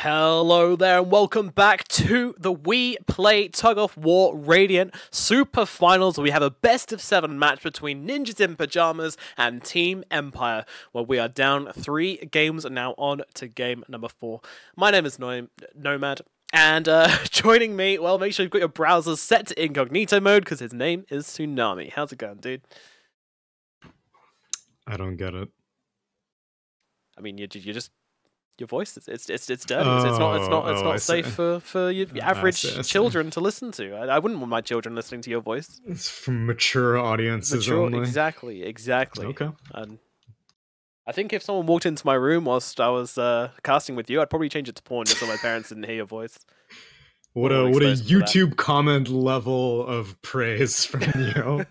Hello there and welcome back to the WePlay Tug of War Radiant Super Finals. We have a best of 7 match between Ninjas in Pyjamas and Team Empire, where we are down 3 games and now on to game number 4. My name is Nomad, and joining me, well, make sure you've got your browsers set to incognito mode because his name is Tsunami. How's it going, dude? I don't get it. I mean, you just... Your voice, it's dirty. It's not safe for your average children to listen to. I wouldn't want my children listening to your voice. It's from mature audiences only. Exactly. Okay. And I think if someone walked into my room whilst I was casting with you, I'd probably change it to porn just so my parents didn't hear your voice. What a YouTube comment level of praise from you.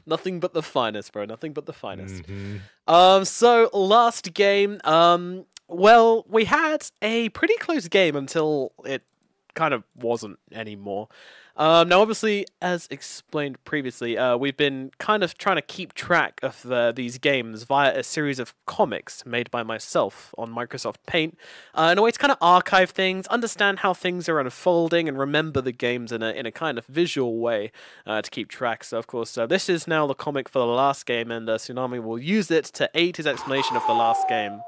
Nothing but the finest, bro. Nothing but the finest. Mm-hmm. So last game, well, we had a pretty close game until it kind of wasn't anymore. Now, obviously, as explained previously, we've been kind of trying to keep track of these games via a series of comics made by myself on Microsoft Paint, in a way to kind of archive things, understand how things are unfolding, and remember the games in a kind of visual way to keep track. So, of course, this is now the comic for the last game, and Tsunami will use it to aid his explanation of the last game.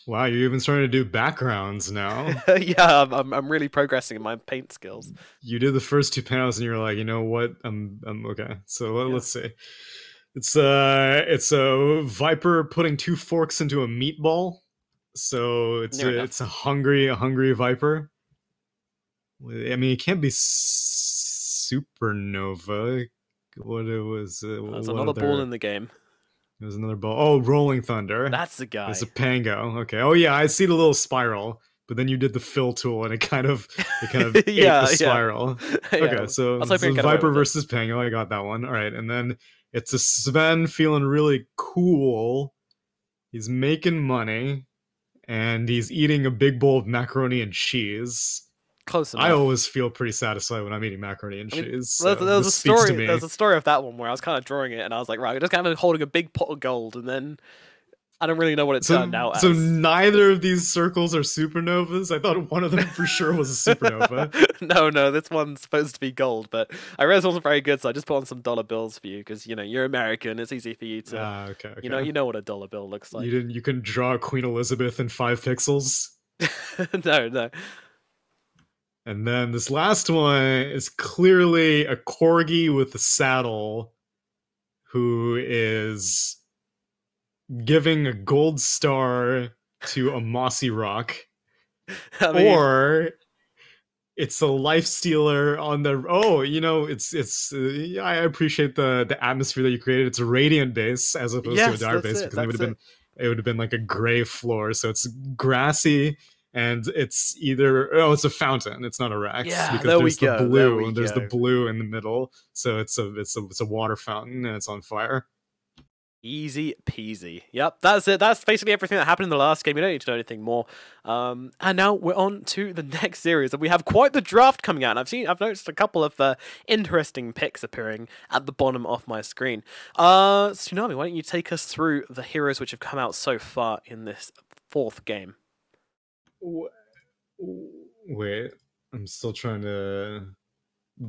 Wow, you're even starting to do backgrounds now. Yeah, I'm really progressing in my paint skills. You did the first 2 panels, and you're like, you know what? I'm okay. So let's see. It's a viper putting 2 forks into a meatball. So it's a hungry viper. I mean, it can't be supernova. What it was? There's another ball in the game. There's another ball. Oh, Rolling Thunder. That's the guy. It's a Pango. Okay. Oh yeah, I see the little spiral, but then you did the fill tool, and it kind of ate the spiral. Yeah. Okay, so Viper versus Pango. I got that one. All right, and then it's a Sven feeling really cool. He's making money, and he's eating a big bowl of macaroni and cheese. Close enough. I always feel pretty satisfied when I'm eating macaroni and cheese. So there was a story of that one where I was kind of drawing it, and I was like, right, we're just kind of holding a big pot of gold, and then I don't really know what it's turned out as. So neither of these circles are supernovas? I thought one of them for sure was a supernova. No, this one's supposed to be gold, but I realized it wasn't very good, so I just put on some dollar bills for you, because, you know, you're American, it's easy for you to... Okay. You know what a dollar bill looks like. You couldn't draw Queen Elizabeth in 5 pixels? No. And then this last one is clearly a corgi with a saddle who is giving a gold star to a mossy rock. Or it's a life stealer on the... Oh, you know, I appreciate the atmosphere that you created. It's a radiant base as opposed to a dire base, because it would have been like a gray floor. So it's grassy. And it's it's a fountain. It's not a Rex. Yeah, because there's the blue in the middle. So it's a water fountain, and it's on fire. Easy peasy. Yep, that's it. That's basically everything that happened in the last game. You don't need to know anything more. And now we're on to the next series, and we have quite the draft coming out. And I've noticed a couple of interesting picks appearing at the bottom of my screen. Tsunami, why don't you take us through the heroes which have come out so far in this 4th game? Wait, I'm still trying to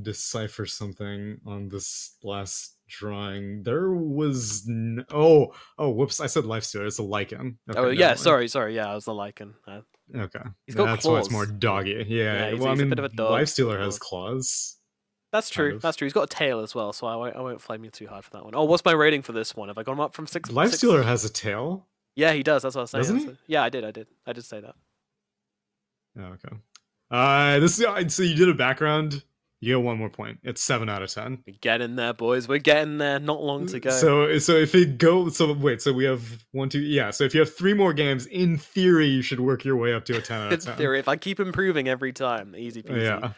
decipher something on this last drawing. There was whoops! I said Lifestealer. It's a lichen. Okay, oh yeah, sorry. Yeah, I was the lichen. Okay, he's got that's claws. why it's more doggy. Yeah, he's a bit of a dog. Lifestealer has claws. That's true. Kind of. That's true. He's got a tail as well, so I won't flame you too hard for that one. Oh, what's my rating for this one? Have I gone up from 6? Lifestealer has a tail. Yeah, he does. That's what I was saying. Doesn't he? Yeah, I did say that. Oh, okay. So you did a background. You get 1 more point. It's 7 out of 10. We're getting there, boys. We're getting there. Not long to go. So if it goes, so we have 1, 2. Yeah. So if you have 3 more games, in theory, you should work your way up to a 10 out of 10. In theory, if I keep improving every time, easy peasy. Yeah.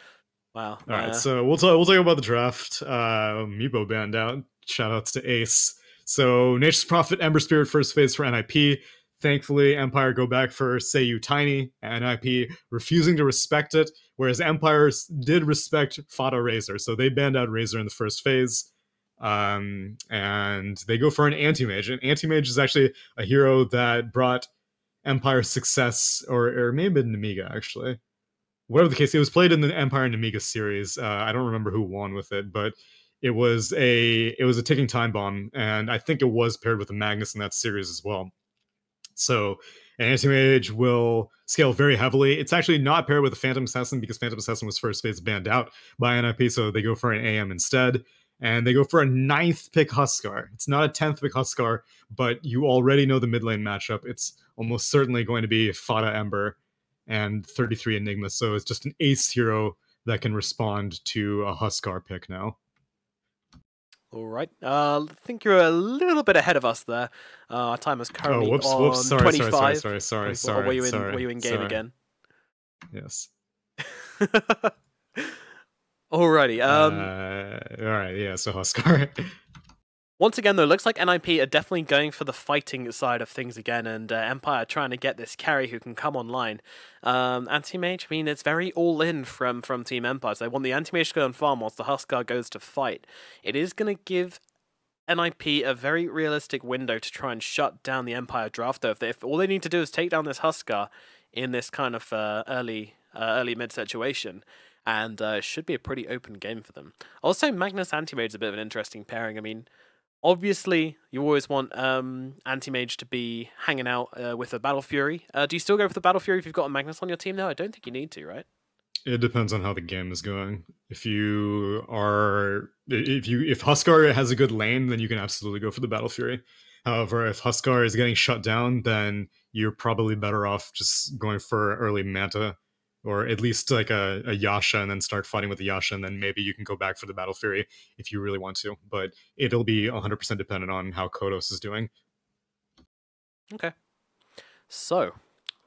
Wow. All right. So we'll talk about the draft. Meepo banned out. Shoutouts to Ace. So Nature's Prophet, Ember Spirit, first phase for NIP. Thankfully, Empire go back for Seiyu Tiny, and NIP refusing to respect it, whereas Empire did respect Fata Razor, so they banned out Razor in the first phase. And they go for an Anti-Mage, and Anti-Mage is actually a hero that brought Empire's success, or it may have been Namiga actually. Whatever the case, it was played in the Empire and Amiga series. I don't remember who won with it, but it was a ticking time bomb, and I think it was paired with the Magnus in that series as well. So an anti-mage will scale very heavily. It's actually not paired with a Phantom Assassin because Phantom Assassin was first phase banned out by NIP, so they go for an AM instead. And they go for a 9th pick Huskar. It's not a 10th pick Huskar, but you already know the mid lane matchup. It's almost certainly going to be Fada Ember and 33 Enigma, so it's just an ace hero that can respond to a Huskar pick now. All right. I think you're a little bit ahead of us there. Our time is currently on 25. Sorry. Were you in game again? Yes. Alrighty. Alright, yeah, so Huskar. Once again, though, looks like NIP are definitely going for the fighting side of things again, and Empire trying to get this carry who can come online. Anti-Mage, I mean, it's very all-in from Team Empire. So they want the Anti-Mage to go on farm whilst the Huskar goes to fight. It is going to give NIP a very realistic window to try and shut down the Empire draft, though. If all they need to do is take down this Huskar in this kind of early mid situation, and it should be a pretty open game for them. Also, Magnus Anti-Mage is a bit of an interesting pairing. I mean, obviously, you always want Anti-Mage to be hanging out with a Battle Fury. Do you still go for the Battle Fury if you've got a Magnus on your team now? I don't think you need to, right? It depends on how the game is going. If Huskar has a good lane, then you can absolutely go for the Battle Fury. However, if Huskar is getting shut down, then you're probably better off just going for early Manta, or at least like a Yasha, and then start fighting with the Yasha, and then maybe you can go back for the Battle Fury if you really want to. But it'll be 100% dependent on how Kodos is doing. Okay. So,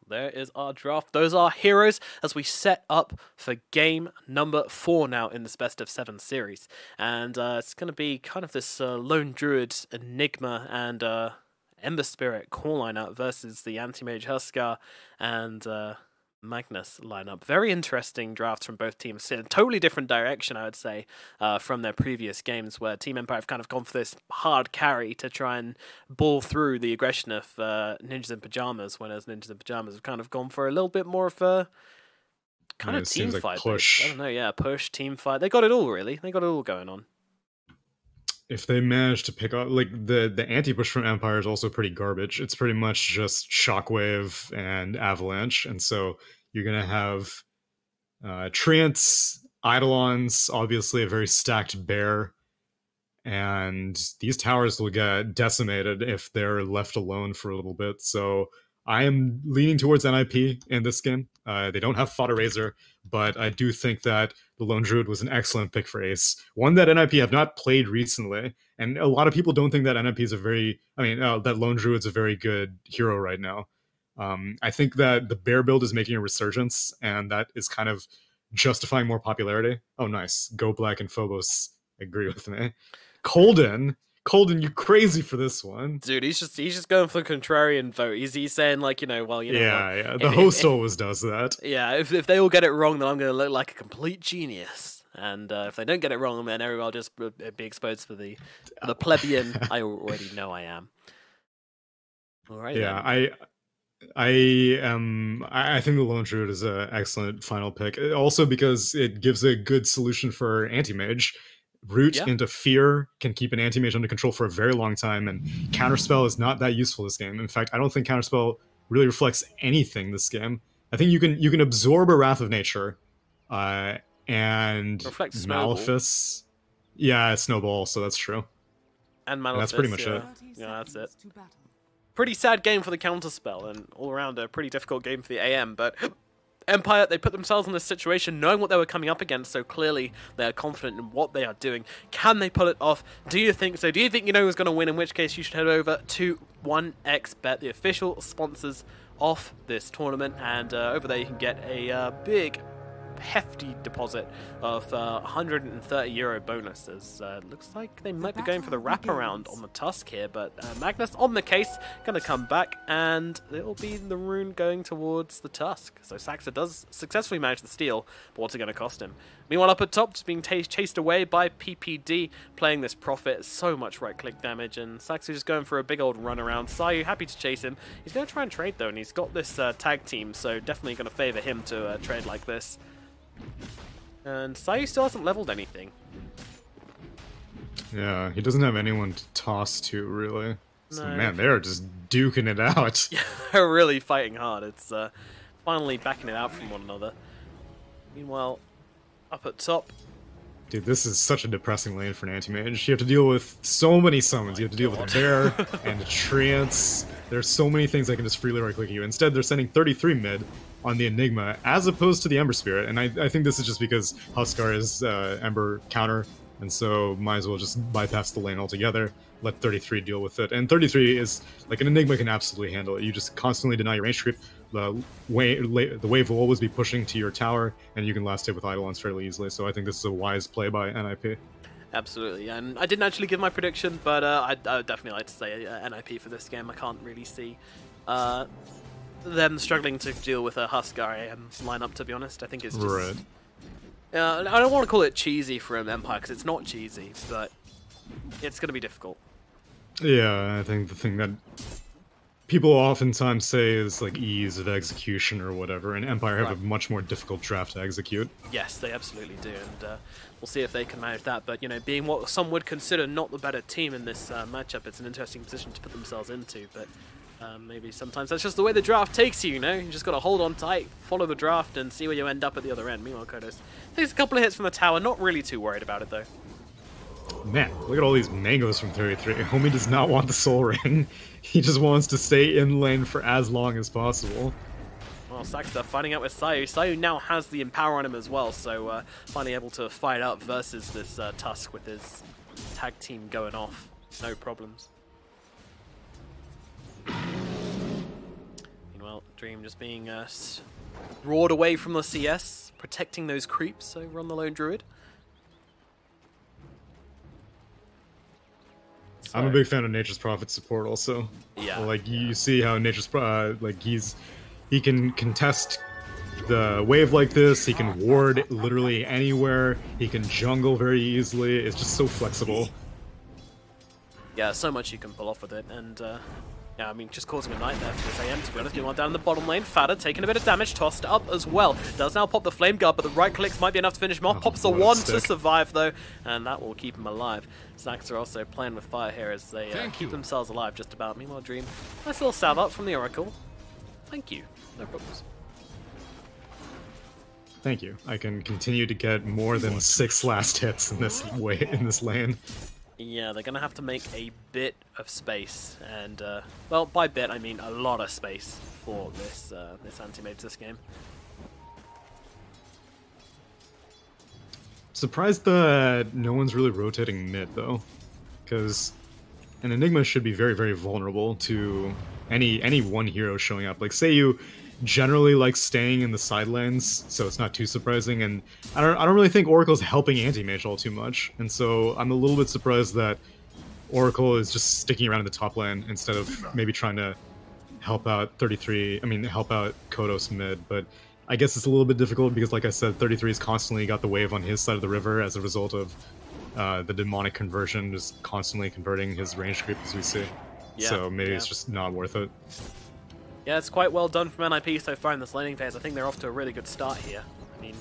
there is our draft. Those are heroes as we set up for game number 4 now in this best of 7 series. And it's going to be kind of this Lone Druid, Enigma, and Ember Spirit core lineup versus the Anti-Mage Huskar and Magnus lineup. Very interesting drafts from both teams. In a totally different direction, I would say, from their previous games, where Team Empire have kind of gone for this hard carry to try and ball through the aggression of Ninjas in Pyjamas, whereas Ninjas in Pyjamas have kind of gone for a little bit more of a kind of team fight. Push. I don't know, yeah, push, team fight. They got it all, really. They got it all going on. If they manage to pick up, like, the anti-push from Empire is also pretty garbage. It's pretty much just Shockwave and Avalanche, and so you're going to have Treants, Eidolons, obviously a very stacked bear, and these towers will get decimated if they're left alone for a little bit, so I am leaning towards NIP in this game. They don't have Fodder Razor, but I do think that the Lone Druid was an excellent pick for Ace. One that NIP have not played recently, and a lot of people don't think that NIP is that Lone Druid's a very good hero right now. I think that the bear build is making a resurgence, and that is kind of justifying more popularity. Oh, nice. Go Black and Phobos agree with me. Colden, you crazy for this one, dude. He's just going for the contrarian vote. He's saying, like, yeah. The host always does that. Yeah, if they all get it wrong, then I'm going to look like a complete genius. And if they don't get it wrong, then everyone will just be exposed for the plebeian. I already know I am. All right. Yeah, then. I think the Lone Druid is an excellent final pick. Also because it gives a good solution for anti-mage. Root into Fear can keep an anti-mage under control for a very long time, and Counterspell is not that useful this game. In fact, I don't think Counterspell really reflects anything this game. I think you can absorb a Wrath of Nature, and Malefice. Yeah, Snowball, so that's true. And Malefice, that's pretty much it. Yeah, that's it. Pretty sad game for the Counterspell, and all around a pretty difficult game for the AM, but Empire, they put themselves in this situation knowing what they were coming up against, so clearly they are confident in what they are doing. Can they pull it off? Do you think so? Do you think you know who's going to win? In which case you should head over to 1xBet, the official sponsors of this tournament, and over there you can get a big hefty deposit of 130 euro bonuses. Looks like they might be going for the wraparound on the Tusk here, but Magnus on the case, going to come back, and it will be the rune going towards the Tusk. So Saxa does successfully manage the steal, but what's it going to cost him? Meanwhile, up at top, just being chased away by PPD, playing this Prophet, so much right-click damage, and Saxa just going for a big old run around. Sayu happy to chase him. He's going to try and trade, though, and he's got this tag team, so definitely going to favour him to trade like this. And Sayu still hasn't leveled anything. Yeah, he doesn't have anyone to toss to, really. So, No. man, they're just duking it out. Yeah, they're really fighting hard. It's finally backing it out from one another. Meanwhile, up at top, Dude, this is such a depressing lane for an anti-mage. You have to deal with so many summons. You have to deal with a bear and a treants. There's so many things that can just freely right-click you. Instead, they're sending 33 mid on the Enigma, as opposed to the Ember Spirit. And I think this is just because Huskar is Ember counter, and so might as well just bypass the lane altogether, let 33 deal with it. And 33 is, like, an Enigma can absolutely handle it. You just constantly deny your range creep. The wave will always be pushing to your tower, and you can last hit with Eidolons fairly easily. So I think this is a wise play by NIP. absolutely. And I didn't actually give my prediction, but I would definitely like to say NIP for this game. I can't really see them struggling to deal with a Huskar lineup, to be honest. I think it's just... Right. I don't want to call it cheesy from Empire, because it's not cheesy, but it's going to be difficult. Yeah, I think the thing that people oftentimes say is like ease of execution or whatever, and Empire have Right. a much more difficult draft to execute. Yes, they absolutely do, and we'll see if they can manage that. But, you know, being what some would consider not the better team in this matchup, it's an interesting position to put themselves into, but maybe sometimes that's just the way the draft takes you, you know? You just got to hold on tight, follow the draft, and see where you end up at the other end. Meanwhile, Kodos takes a couple of hits from the tower, not really too worried about it, though. Man, look at all these mangoes from 33. Homie does not want the soul ring. He just wants to stay in lane for as long as possible. Well, Saxa fighting out with Sayu. Sayu now has the Empower on him as well, so finally able to fight up versus this Tusk with his tag team going off. No problems. Meanwhile, Dream just being roared away from the CS, protecting those creeps over on the Lone Druid. So, I'm a big fan of Nature's Prophet support also. Yeah. Like, you see how Nature's like, he can contest the wave like this, he can ward literally anywhere, he can jungle very easily, it's just so flexible. yeah, so much you can pull off with it, and yeah, I mean, just causing a night there for this AM, to be honest. Meanwhile, down in the bottom lane, Fada taking a bit of damage, tossed up as well. Does now pop the Flame Guard, but the right clicks might be enough to finish him off. Pops the what a one to stick. survive, though, and that will keep him alive. Snacks are also playing with fire here as they keep themselves alive just about. Meanwhile, Dream, nice little salve up from the Oracle. Thank you. No problems. Thank you. I can continue to get more than 6 last hits in this lane. Yeah, they're going to have to make a bit of space, and, well, by bit, I mean a lot of space for this anti-mage this game. Surprised that no one's really rotating mid, though. Because an Enigma should be very, very vulnerable to any one hero showing up. Like, say you generally like staying in the side lanes, so it's not too surprising, and I don't really think Oracle's helping anti-mage all too much, and so I'm a little bit surprised that Oracle is just sticking around in the top lane instead of maybe trying to help out help out Kodos mid, but I guess it's a little bit difficult because, like I said, 33's constantly got the wave on his side of the river as a result of the demonic conversion, just constantly converting his range creep, as we see. Yeah, So maybe yeah. it's just not worth it. Yeah, it's quite well done from NIP so far in this laning phase. I think they're off to a really good start here. I mean,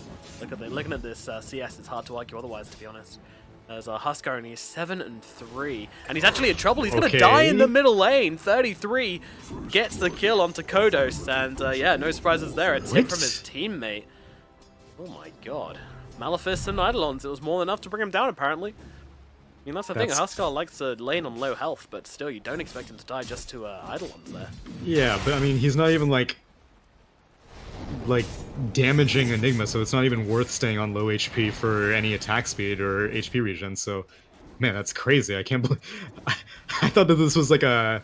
looking at this CS, it's hard to argue otherwise, to be honest. As Huskar, and he's 7-3, and he's actually in trouble. He's going to die in the middle lane. 33 gets the kill onto Kodos, and yeah, no surprises there. A tip from his teammate. Oh my god. Malefice and Eidolons, it was more than enough to bring him down, apparently. I mean, that's the thing, Huskar likes to lane on low health, but still, you don't expect him to die just to Eidolons there. Yeah, but I mean, he's not even like damaging Enigma, so it's not even worth staying on low HP for any attack speed or HP regen. So, man, that's crazy. I can't believe I thought that this was like a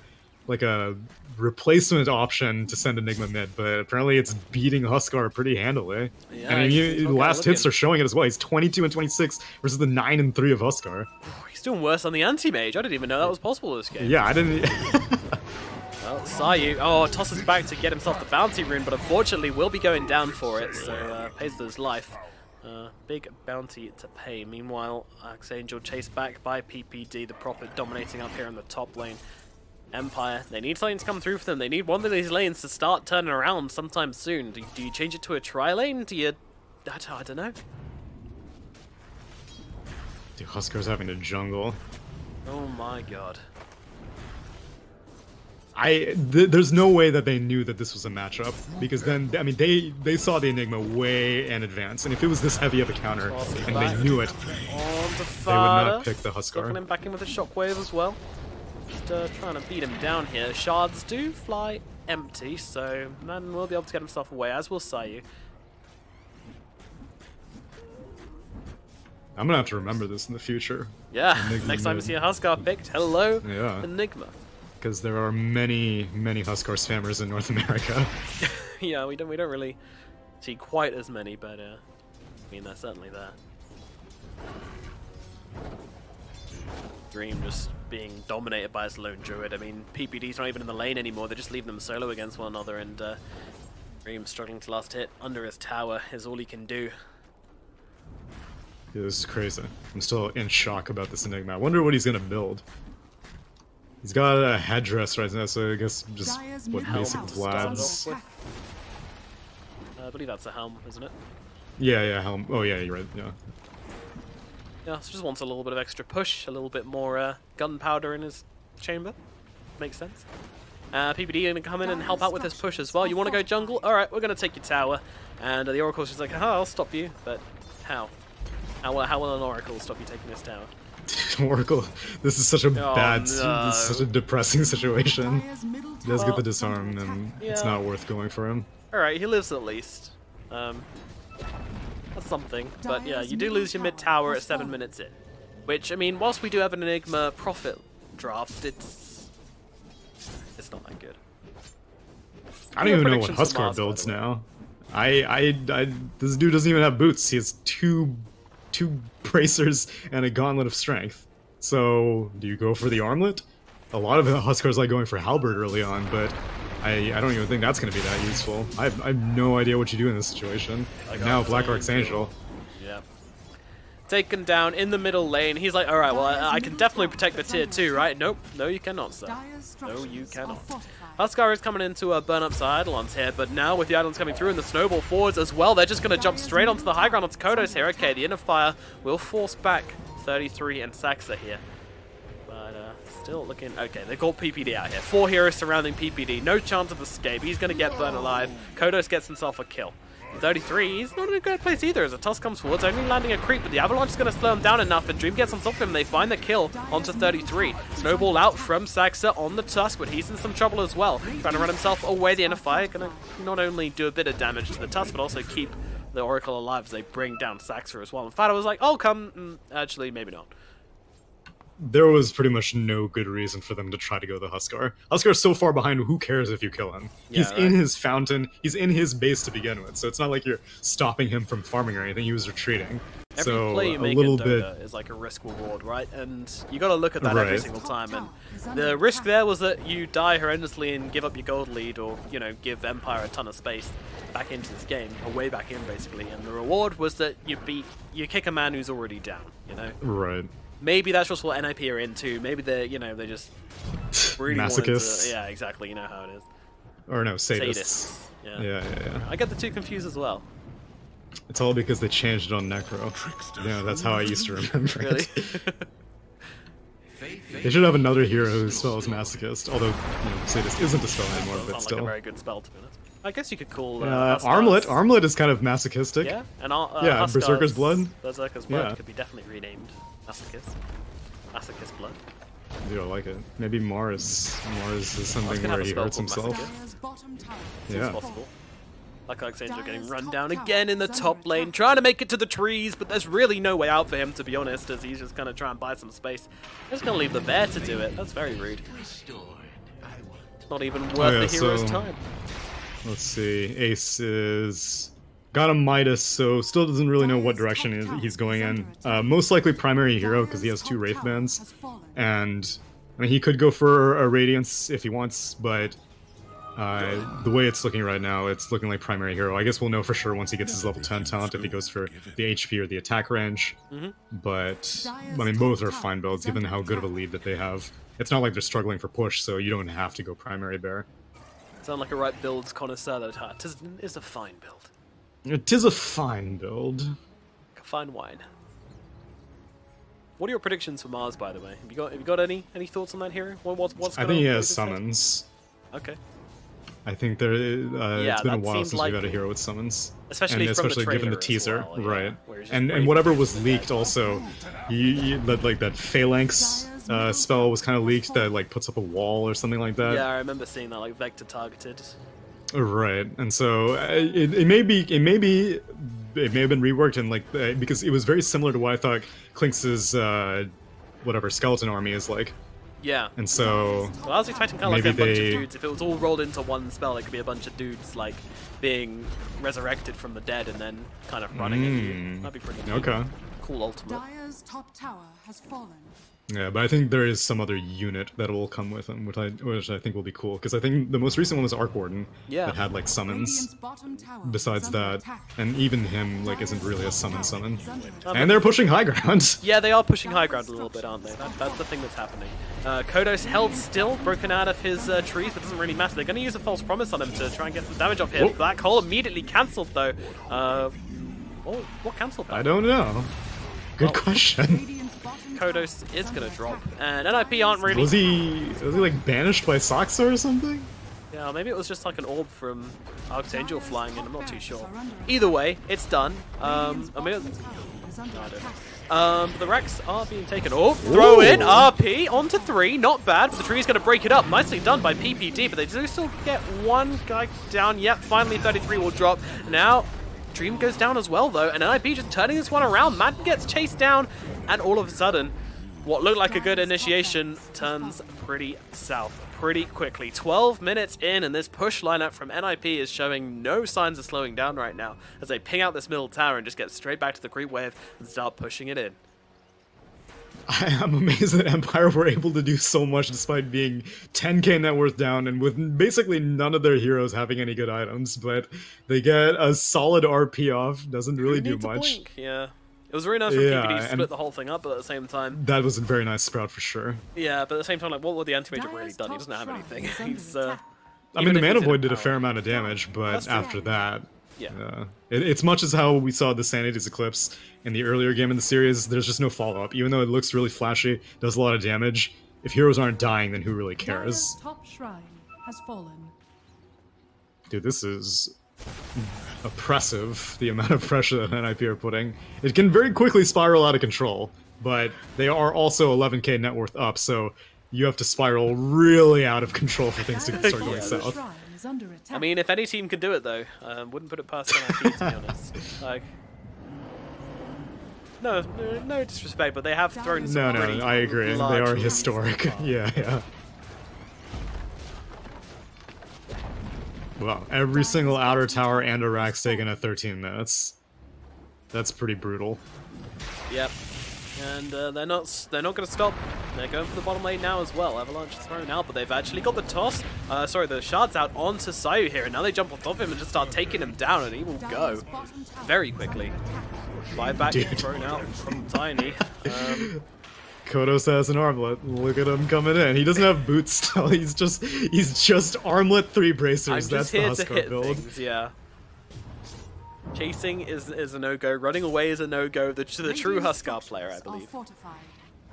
like a replacement option to send Enigma mid, but apparently it's beating Huskar pretty handily. Yeah, I mean, he's the not last looking. hits are showing it as well. He's 22 and 26 versus the 9 and 3 of Huskar. He's doing worse on the anti-mage. I didn't even know that was possible this game. Yeah, I didn't. Well, Sayu, tosses back to get himself the bounty rune, but unfortunately will be going down for it, so pays for his life. Big bounty to pay. Meanwhile, Archangel chased back by PPD, the Prophet dominating up here in the top lane. Empire, they need something to come through for them. They need one of these lanes to start turning around sometime soon. Do you change it to a tri-lane? Do you... I don't know. Dude, Huskar's having to jungle. Oh my god. There's no way that they knew that this was a matchup, because then, I mean, they saw the Enigma way in advance, and if it was this heavy of a counter, and they knew it, they would not pick the Huskar. Looking him back in with a shockwave as well. Just trying to beat him down here. Shards do fly empty, so Man will be able to get himself away, as will Sayu. I'm gonna have to remember this in the future. Yeah, Enigma next time we mid. see a Huskar picked, hello, Yeah. Enigma. Because there are many Huskar spammers in North America. Yeah, we don't really see quite as many, but I mean they're certainly there. Dream just being dominated by his lone druid. I mean, PPD's not even in the lane anymore. They're just leaving them solo against one another, and Dream struggling to last hit under his tower is all he can do. This is crazy. I'm still in shock about this Enigma. I wonder what he's gonna build. He's got a headdress right now, so I guess just what basic Vlad's. I believe that's a helm, isn't it? Yeah, helm. Oh yeah, you're right. Yeah. Yeah, so just wants a little bit of extra push, a little bit more gunpowder in his chamber. Makes sense. PPD going to come in and help out with his push as well. You want to go jungle? Alright, we're going to take your tower. And the Oracle's just like, I'll stop you. But how? How will an Oracle stop you taking this tower? Oracle, this is such a bad, no. this is such a depressing situation. He does get the disarm, and it's yeah. not worth going for him. Alright, he lives at least. That's something. But yeah, you do lose your mid tower at 7 minutes in. Which, I mean, whilst we do have an Enigma profit draft, it's not that good. I don't even know what Huskar builds now. This dude doesn't even have boots. He has two bracers and a gauntlet of strength. So, do you go for the armlet? A lot of Huskars like going for halberd early on, but I don't even think that's going to be that useful. I have no idea what you do in this situation. Like now, Black Archangel. Yeah. Taken down in the middle lane. He's like, alright, well, I can definitely protect the tier 2, right? Nope. No, you cannot, sir. No, you cannot. Huskar is coming into a burn up side Eidolons here, but now with the Eidolons coming through and the snowball forwards as well, they're just going to jump straight onto the high ground onto Kodos here. Okay, the inner fire will force back 33 and Saxa here. But still looking... Okay, they got PPD out here. 4 heroes surrounding PPD. No chance of escape. He's going to get burned alive. Kodos gets himself a kill. 33, he's not in a good place either as a toss comes forwards, only landing a creep, but the Avalanche is going to slow him down enough, and Dream gets on top of him, they find the kill onto 33. Snowball out from Saxa on the Tusk, but he's in some trouble as well. Trying to run himself away, the inner fire, going to not only do a bit of damage to the Tusk, but also keep the Oracle alive as they bring down Saxa as well. And Fado was like, oh, come, actually, maybe not. There was pretty much no good reason for them to try to go the Huskar. Huskar's so far behind, who cares if you kill him? Yeah, he's in his fountain, he's in his base to begin with, so it's not like you're stopping him from farming or anything, he was retreating. Every play you make in Dota is like a risk reward, right? And you got to look at that every single time. And the risk there was that you die horrendously and give up your gold lead, or give Empire a ton of space back into this game, or way back in basically. And the reward was that you kick a man who's already down. Right. Maybe that's just what NIP are into. Maybe they're they just really masochists. Yeah, exactly. You know how it is. Or no, sadists. Yeah. I get the two confused as well. It's all because they changed it on Necro. Yeah, that's how I used to remember Really? it. They should have another hero who spells masochist, although sadist isn't a spell anymore, but Sounds still. like a very good spell, to be honest. I guess you could call Armlet. Armlet is kind of masochistic. Yeah, and yeah, Berserker's Blood. Berserker's Blood could be definitely renamed Masochist. Masochist Blood. Dude, I like it. Maybe Mars. Mars is something where he hurts himself. Yeah. Possible. Like Alexander getting run down again in the top lane, trying to make it to the trees, but there's really no way out for him, to be honest, as he's just going to try and buy some space. I'm just going to leave the bear to do it. That's very rude. Not even worth the hero's so, time. Let's see. Ace is got a Midas, so still doesn't really know what direction he's going in. Most likely primary hero because he has 2 Wraith Bands, and I mean he could go for a Radiance if he wants, but the way it's looking right now, it's looking like primary hero. I guess we'll know for sure once he gets his level 10 talent if he goes for the HP or the attack range. But I mean both are fine builds given how good of a lead that they have. It's not like they're struggling for push, so you don't have to go primary bear. Sound like a right builds connoisseur, though. It's a fine build. It is a fine build. Like a fine wine. What are your predictions for Mars, by the way? Have you got any thoughts on that hero? What's I think he has summons. Okay. I think there is, it's been a while since we got a hero with summons. Especially given the teaser, well, right. Yeah, and whatever was leaked also, that Phalanx spell was kind of leaked that like puts up a wall or something like that. Yeah, I remember seeing that, like vector targeted. Right, and so it may have been reworked and like because it was very similar to what I thought Klinx's whatever skeleton army is like. Yeah. And so well, I was expecting kind of like a bunch of dudes. If it was all rolled into one spell, it could be a bunch of dudes like being resurrected from the dead and then kind of running at you. That'd be pretty cool ultimate. Dire's top tower has fallen. Yeah, but I think there is some other unit that will come with him, which I think will be cool. Because I think the most recent one was Arc Warden that had like summons. Besides that, and even him like isn't really a summon. And they're pushing high ground. Yeah, they are pushing high ground a little bit, aren't they? That's the thing that's happening. Kodos held still, broken out of his trees, but it doesn't really matter. They're going to use a false promise on him to try and get some damage off here. Black Hole immediately cancelled though. What cancelled that? I don't know. Good question. Kodos is going to drop, and NIP aren't really... Was he like banished by Soxa or something? Yeah, maybe it was just like an orb from Archangel flying in, I'm not too sure. Either way, it's done. I mean, no, I don't know. But the Rex are being taken. Oh, throw in, RP, onto 3, not bad, but the tree's going to break it up. Nicely done by PPD, but they do still get one guy down. Yep, finally 33 will drop. Now, Dream goes down as well, though, and NIP just turning this one around. Madden gets chased down, and all of a sudden, what looked like a good initiation turns pretty south pretty quickly. 12 minutes in, and this push lineup from NIP is showing no signs of slowing down right now as they ping out this middle tower and just get straight back to the creep wave and start pushing it in. I'm amazed that Empire were able to do so much despite being 10k net worth down and with basically none of their heroes having any good items, but they get a solid RP off, doesn't really do much. Yeah. It was very nice for PPD to split the whole thing up, but at the same time... That was a very nice Sprout for sure. Yeah, but at the same time, like, what would the Anti-Mage have really done? He doesn't have anything. He's, I mean, the Mana Void did a fair amount of damage, but after that... Yeah. It's much as how we saw the Sanity's Eclipse in the earlier game in the series, there's just no follow-up. Even though it looks really flashy, does a lot of damage, if heroes aren't dying, then who really cares? Top shrine has fallen. Dude, this is oppressive, the amount of pressure that NIP are putting. It can very quickly spiral out of control, but they are also 11k net worth up, so you have to spiral really out of control for things to start going south. I mean, if any team could do it, though, wouldn't put it past NIP, to be honest. Like, no disrespect, but they have thrown some No, I agree. They are historic. Yeah. Wow, every single outer tower and a rack's taken at 13 minutes. That's pretty brutal. Yep. And they're not going to stop. They're going for the bottom lane now as well. Avalanche is thrown out, but they've actually got the toss. The shards out onto Sayu here, and now they jump on top of him and just start taking him down, and he will go very quickly. Buyback thrown out from Tiny. Kodos has an armlet. Look at him coming in. He doesn't have boots still. He's just armlet 3 bracers. That's the Huskar build. Things, yeah. Chasing is a no-go. Running away is a no-go. The true Huskar player, I believe.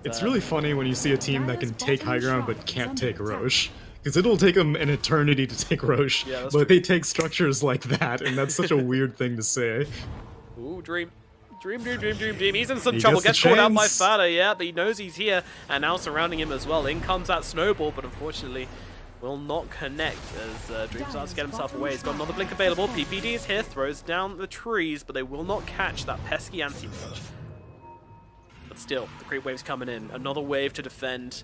It's really funny when you see a team that can take high ground but can't take Roche. Because it'll take them an eternity to take Roche, but they take structures like that, and that's such a weird thing to say. Ooh, Dream. Dream. He's in some trouble. Gets caught out by Fada, yeah, but he knows he's here, and now surrounding him as well. In comes that Snowball, but unfortunately will not connect as Dream starts to get himself away. He's got another blink available. PPD is here, throws down the trees, but they will not catch that pesky anti-mage. But still, the creep wave's coming in. Another wave to defend.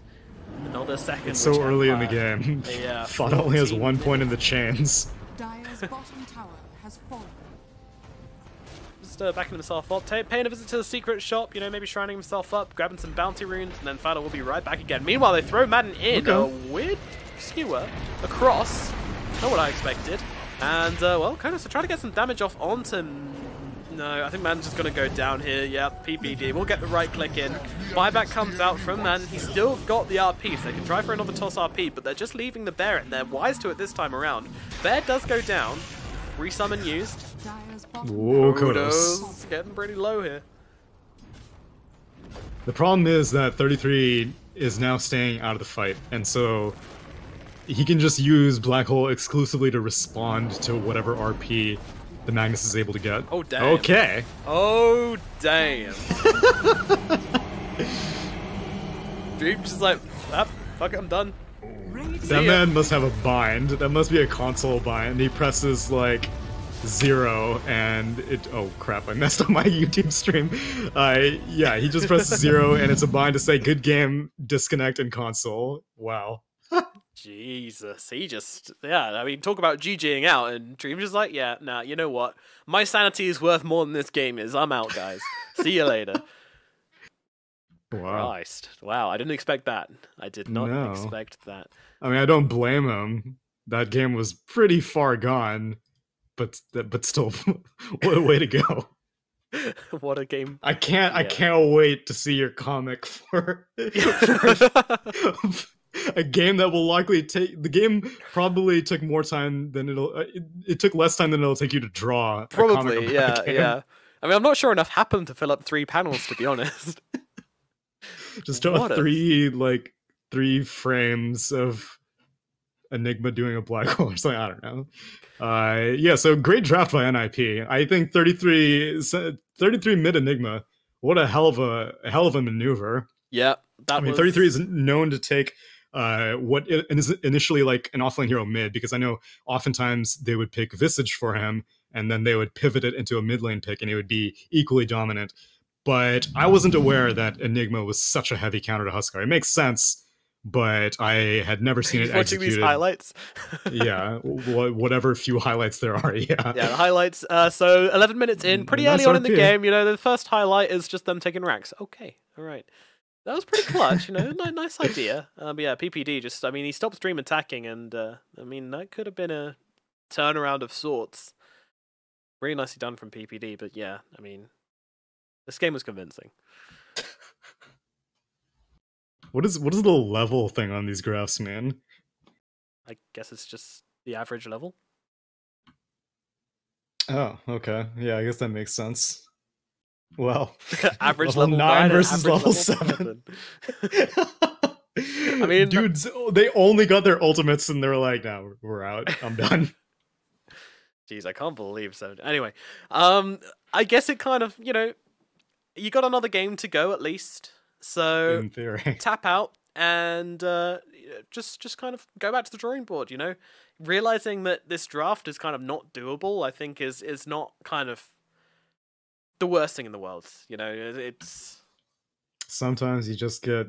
Another second. It's so Witch early in the Empire. game. Yeah, Thought only has 14 1 point in the minutes. chains. Dire's bottom tower has fallen. Just backing himself up, paying a visit to the secret shop, you know, maybe shrining himself up, grabbing some bounty runes, and then Fado will be right back again. Meanwhile, they throw Madden in a weird skewer across. Not what I expected. And, well, Konos are trying to get some damage off onto... No, I think Madden's just going to go down here. Yep, PPD. We'll get the right click in. Buyback comes out from Madden. He's still got the RP, so they can try for another toss RP, but they're just leaving the bear, and they're wise to it this time around. Bear does go down. Resummon used. Dire's bottom Whoa, tower Kodos. Getting pretty low here. The problem is that 33 is now staying out of the fight, and so he can just use Black Hole exclusively to respond to whatever RP the Magnus is able to get. Oh, damn. Okay. Oh, damn. Dream's just like, ah, fuck it, I'm done. That man must have a bind. That must be a console bind. He presses like 0 and it... Oh crap, I messed up my YouTube stream. Yeah, he just presses 0 and it's a bind to say good game, disconnect, and console. Wow. Jesus, he just, yeah, I mean, talk about GGing out, and Dream's just like, yeah, nah, you know what? My sanity is worth more than this game is. I'm out, guys. See you later. Wow. Christ. Wow, I didn't expect that. I did not expect that. I mean, I don't blame him. That game was pretty far gone, but still, what a way to go. What a game. I can't wait to see your comic for a game that will likely take... The game probably took more time than it'll... it took less time than it'll take you to draw. Probably, yeah. I mean, I'm not sure enough happened to fill up 3 panels, to be honest. Just draw three frames of Enigma doing a black hole or something. I don't know. Yeah, so great draft by NIP. I think 33 mid Enigma. What a hell of a maneuver. Yeah, I mean, 33 is known to take what is initially like an offlane hero mid, because I know oftentimes they would pick Visage for him and then they would pivot it into a mid lane pick and he would be equally dominant. But I wasn't aware that Enigma was such a heavy counter to Huskar. It makes sense, but I had never seen it watching executed. These highlights. Yeah, whatever few highlights there are. Yeah, the highlights. So 11 minutes in, pretty early on in the game. You know, the first highlight is just them taking racks. Okay, all right. That was pretty clutch, you know, nice idea. But yeah, PPD just, I mean, he stopped stream attacking, and I mean, that could have been a turnaround of sorts. Really nicely done from PPD, but yeah, I mean, this game was convincing. What is the level thing on these graphs, man? I guess it's just the average level. Oh, okay. Yeah, I guess that makes sense. Well, average level 9 versus level 7. I mean, dudes, they only got their ultimates and they're like, "No, we're out. I'm done." Jeez, I can't believe 7. Anyway, I guess it kind of, you know, you got another game to go at least, so in theory, tap out and just kind of go back to the drawing board. You know, realizing that this draft is kind of not doable, I think is not kind of the worst thing in the world. You know, it's sometimes you just get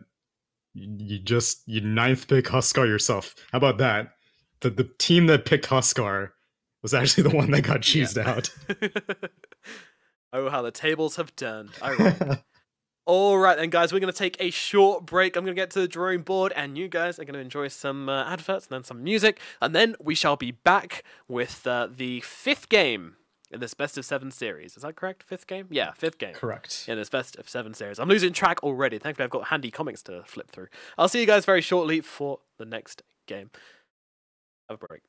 you ninth pick Huskar yourself. How about that? The team that picked Huskar was actually the one that got cheesed out. Oh, how the tables have turned. All right, then, guys, we're going to take a short break. I'm going to get to the drawing board, and you guys are going to enjoy some adverts and then some music, and then we shall be back with the 5th game in this best of 7 series. Is that correct? 5th game? Yeah, 5th game. Correct. In this best of 7 series. I'm losing track already. Thankfully, I've got handy comics to flip through. I'll see you guys very shortly for the next game. Have a break.